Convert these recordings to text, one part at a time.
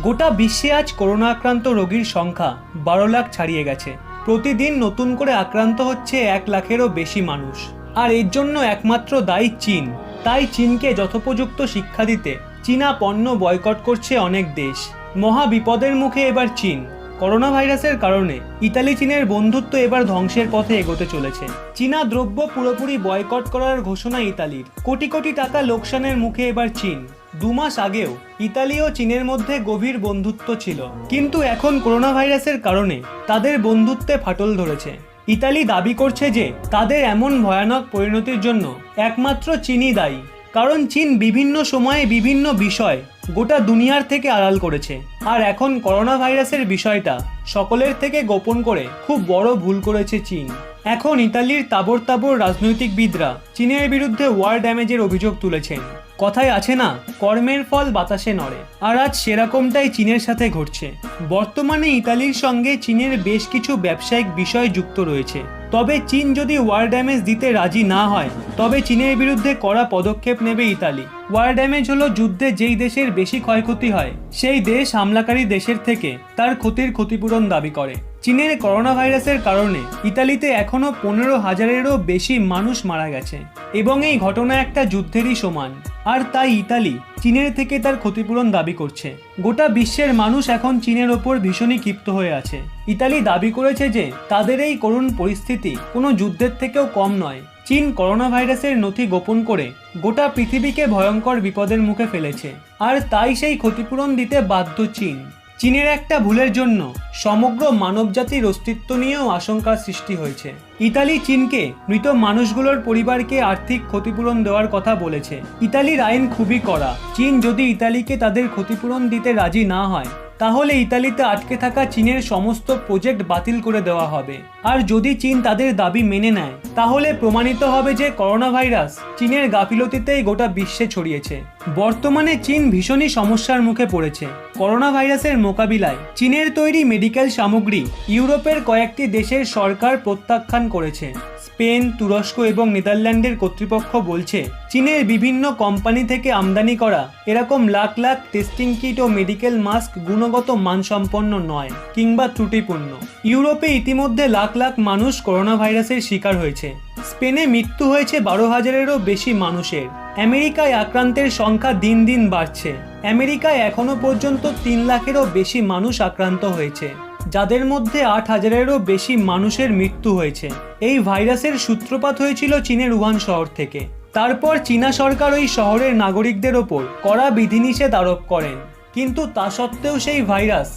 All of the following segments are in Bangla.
গোটা বিশ্বে আজ করোনা আক্রান্ত রোগীর সংখ্যা 12 লাখ ছাড়িয়ে গেছে। প্রতিদিন নতুন করে আক্রান্ত হচ্ছে 1 লাখেরও বেশি মানুষ। আর এর জন্য একমাত্র দায়ী চীন। তাই চীনকে যথোপযুক্ত শিক্ষা দিতে চীনা পণ্য বয়কট করছে অনেক দেশ। মহা বিপদের মুখে এবার চীন। করোনা ভাইরাসের কারণে ইতালি চীনের বন্ধুত্ব এবার ধ্বংসের পথে এগোতে চলেছে। চীনা দ্রব্য পুরোপুরি বয়কট করার ঘোষণা ইতালির। কোটি কোটি টাকা লোকসানের মুখে এবার চীন। 2 মাস আগেও ইতালি ও চীনের মধ্যে গভীর বন্ধুত্ব ছিল, কিন্তু এখন করোনা ভাইরাসের কারণে তাদের বন্ধুত্বে ফাটল ধরেছে। ইতালি দাবি করছে যে তাদের এমন ভয়ানক পরিণতির জন্য একমাত্র চীনই দায়ী, কারণ চীন বিভিন্ন সময়ে বিভিন্ন বিষয় গোটা দুনিয়ার থেকে আড়াল করেছে। আর এখন করোনা ভাইরাসের বিষয়টা সকলের থেকে গোপন করে খুব বড় ভুল করেছে চীন। এখন ইতালির তাবড় তাবড় রাজনৈতিকবিদরা চীনের বিরুদ্ধে ওয়ার ড্যামেজের অভিযোগ তুলেছেন। কথায় আছে না, কর্মের ফল বাতাসে নড়ে। আর আজ সেরকমটাই চীনের সাথে ঘটছে। বর্তমানে ইতালির সঙ্গে চীনের বেশ কিছু ব্যবসায়িক বিষয় যুক্ত রয়েছে। তবে চীন যদি ওয়ার ড্যামেজ দিতে রাজি না হয়, তবে চীনের বিরুদ্ধে কড়া পদক্ষেপ নেবে ইতালি। ওয়ার ড্যামেজ হলো যুদ্ধে যেই দেশের বেশি ক্ষয়ক্ষতি হয় সেই দেশ হামলাকারী দেশের থেকে তার ক্ষতির ক্ষতিপূরণ দাবি করে। চীনের করোনা ভাইরাসের কারণে ইতালিতে এখনো 15,000-এরও বেশি মানুষ মারা গেছে এবং এই ঘটনা একটা যুদ্ধেরই সমান। আর তাই ইতালি চীনের থেকে তার ক্ষতিপূরণ দাবি করছে। গোটা বিশ্বের মানুষ এখন চীনের ওপর ভীষণই ক্ষিপ্ত হয়ে আছে। ইতালি দাবি করেছে যে তাদের এই করুণ পরিস্থিতি কোনো যুদ্ধের থেকেও কম নয়। চীন করোনা ভাইরাসের নথি গোপন করে গোটা পৃথিবীকে ভয়ঙ্কর বিপদের মুখে ফেলেছে, আর তাই সেই ক্ষতিপূরণ দিতে বাধ্য চীন। চীনের একটা ভুলের জন্য সমগ্র মানবজাতির অস্তিত্ব নিয়েও আশঙ্কার সৃষ্টি হয়েছে। ইতালি চীনকে মৃত মানুষগুলোর পরিবারকে আর্থিক ক্ষতিপূরণ দেওয়ার কথা বলেছে। ইতালির আইন খুবই কড়া। চীন যদি ইতালিকে তাদের ক্ষতিপূরণ দিতে রাজি না হয়, তাহলে ইতালিতে আটকে থাকা চীনের সমস্ত প্রজেক্ট বাতিল করে দেওয়া হবে। আর যদি চীন তাদের দাবি মেনে নেয়, তাহলে প্রমাণিত হবে যে করোনা ভাইরাস চীনের গাফিলতিতেই গোটা বিশ্বে ছড়িয়েছে। বর্তমানে চীন ভীষণই সমস্যার মুখে পড়েছে। করোনা ভাইরাসের মোকাবিলায় চীনের তৈরি মেডিকেল সামগ্রী ইউরোপের কয়েকটি দেশের সরকার প্রত্যাখ্যান করেছে। স্পেন, তুরস্ক এবং নেদারল্যান্ডের কর্তৃপক্ষ বলছে চীনের বিভিন্ন কোম্পানি থেকে আমদানি করা এরকম লাখ লাখ টেস্টিং কিট ও মেডিকেল মাস্ক গুণগত মানসম্পন্ন নয় কিংবা ত্রুটিপূর্ণ। ইউরোপে ইতিমধ্যে লাখ লাখ মানুষ করোনা ভাইরাসের শিকার হয়েছে। স্পেনে মৃত্যু হয়েছে 12,000-এরও বেশি মানুষের। আমেরিকায় আক্রান্তের সংখ্যা দিন দিন বাড়ছে। আমেরিকায় এখনো পর্যন্ত 3 লাখেরও বেশি মানুষ আক্রান্ত হয়েছে, যাদের মধ্যে 8,000-এরও বেশি মানুষের মৃত্যু হয়েছে। এই ভাইরাসের সূত্রপাত হয়েছিল চীনের উহান শহর থেকে। তারপর চীনা সরকার ওই শহরের নাগরিকদের ওপর কড়া বিধিনিষেধ আরোপ করেন, কিন্তু তা সত্ত্বেও সেই ভাইরাস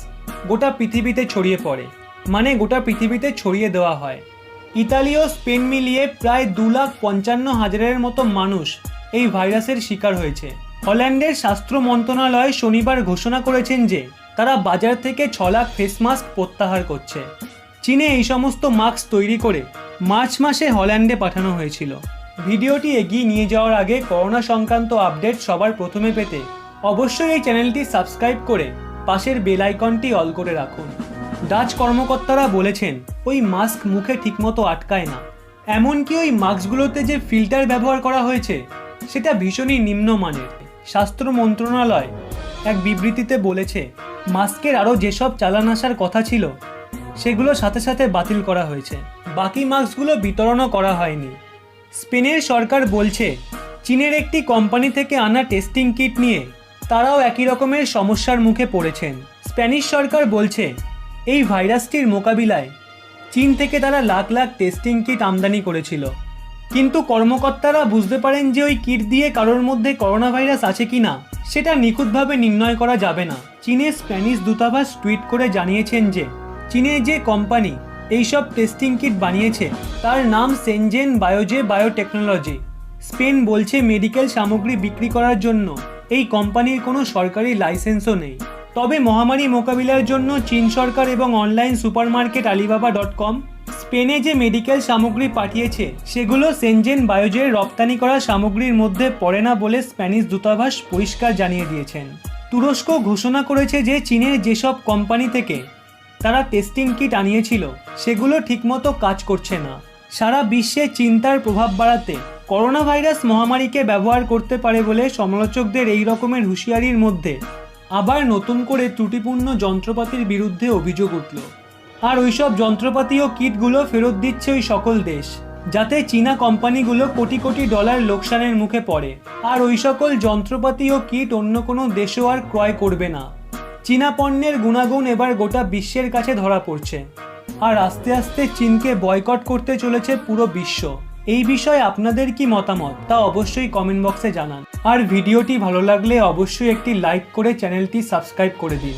গোটা পৃথিবীতে ছড়িয়ে পড়ে, মানে গোটা পৃথিবীতে ছড়িয়ে দেওয়া হয়। ইতালি ও স্পেন মিলিয়ে প্রায় 2,55,000-এর মতো মানুষ এই ভাইরাসের শিকার হয়েছে। হল্যান্ডের স্বাস্থ্য মন্ত্রণালয় শনিবার ঘোষণা করেছেন যে তারা বাজার থেকে 6 লাখ ফেস মাস্ক প্রত্যাহার করছে। চীনে এই সমস্ত মাস্ক তৈরি করে মার্চ মাসে হল্যান্ডে পাঠানো হয়েছিল। ভিডিওটি এগিয়ে নিয়ে যাওয়ার আগে করোনা সংক্রান্ত আপডেট সবার প্রথমে পেতে অবশ্যই এই চ্যানেলটি সাবস্ক্রাইব করে পাশের বেল আইকনটি অল করে রাখুন। ডাচ কর্মকর্তারা বলেছেন ওই মাস্ক মুখে ঠিকমতো আটকায় না। এমনকি ওই মাস্কগুলোতে যে ফিল্টার ব্যবহার করা হয়েছে সেটা ভীষণই নিম্নমানের। স্বাস্থ্য মন্ত্রণালয় এক বিবৃতিতে বলেছে মাস্কের আরও যেসব চালান আসার কথা ছিল সেগুলো সাথে সাথে বাতিল করা হয়েছে। বাকি মাস্কগুলো বিতরণও করা হয়নি। স্পেনের সরকার বলছে চীনের একটি কোম্পানি থেকে আনা টেস্টিং কিট নিয়ে তারাও একই রকমের সমস্যার মুখে পড়েছেন। স্প্যানিশ সরকার বলছে এই ভাইরাসটির মোকাবিলায় চীন থেকে তারা লাখ লাখ টেস্টিং কিট আমদানি করেছিল, কিন্তু কর্মকর্তারা বুঝতে পারেন যে ওই কিট দিয়ে কারোর মধ্যে করোনা ভাইরাস আছে কিনা সেটা নিখুঁতভাবে নির্ণয় করা যাবে না। চীনের স্প্যানিশ দূতাবাস টুইট করে জানিয়েছেন যে চীনের যে কোম্পানি এইসব টেস্টিং কিট বানিয়েছে তার নাম সেনজেন বায়োজে বায়োটেকনোলজি। স্পেন বলছে মেডিকেল সামগ্রী বিক্রি করার জন্য এই কোম্পানির কোনো সরকারি লাইসেন্সও নেই। তবে মহামারী মোকাবিলার জন্য চীন সরকার এবং অনলাইন সুপারমার্কেট alibaba.com স্পেনে যে মেডিকেল সামগ্রী পাঠিয়েছে সেগুলো সেনজেন বায়োজের রপ্তানি করা সামগ্রীর মধ্যে পড়ে না বলে স্প্যানিশ দূতাবাস পরিষ্কার জানিয়ে দিয়েছেন। তুরস্ক ঘোষণা করেছে যে চীনের যেসব কোম্পানি থেকে তারা টেস্টিং কিট আনিয়েছিল সেগুলো ঠিকমতো কাজ করছে না। সারা বিশ্বে চিন্তার প্রভাব বাড়াতে করোনা ভাইরাস মহামারীকে ব্যবহার করতে পারে বলে সমালোচকদের এই রকমের হুঁশিয়ারির মধ্যে আবার নতুন করে ত্রুটিপূর্ণ যন্ত্রপাতির বিরুদ্ধে অভিযোগ উঠল। আর ওইসব যন্ত্রপাতি ও কিটগুলো ফেরত দিচ্ছে ওই সকল দেশ, যাতে চীনা কোম্পানিগুলো কোটি কোটি ডলার লোকসানের মুখে পড়ে। আর ওই সকল যন্ত্রপাতি ও কিট অন্য কোনো দেশও আর ক্রয় করবে না। চীনা পণ্যের গুণাগুণ এবার গোটা বিশ্বের কাছে ধরা পড়ছে, আর আস্তে আস্তে চীনকে বয়কট করতে চলেছে পুরো বিশ্ব। এই বিষয়ে আপনাদের কি মতামত তা অবশ্যই কমেন্ট বক্সে জানান। আর ভিডিওটি ভালো লাগলে অবশ্যই একটি লাইক করে চ্যানেলটি সাবস্ক্রাইব করে দিন।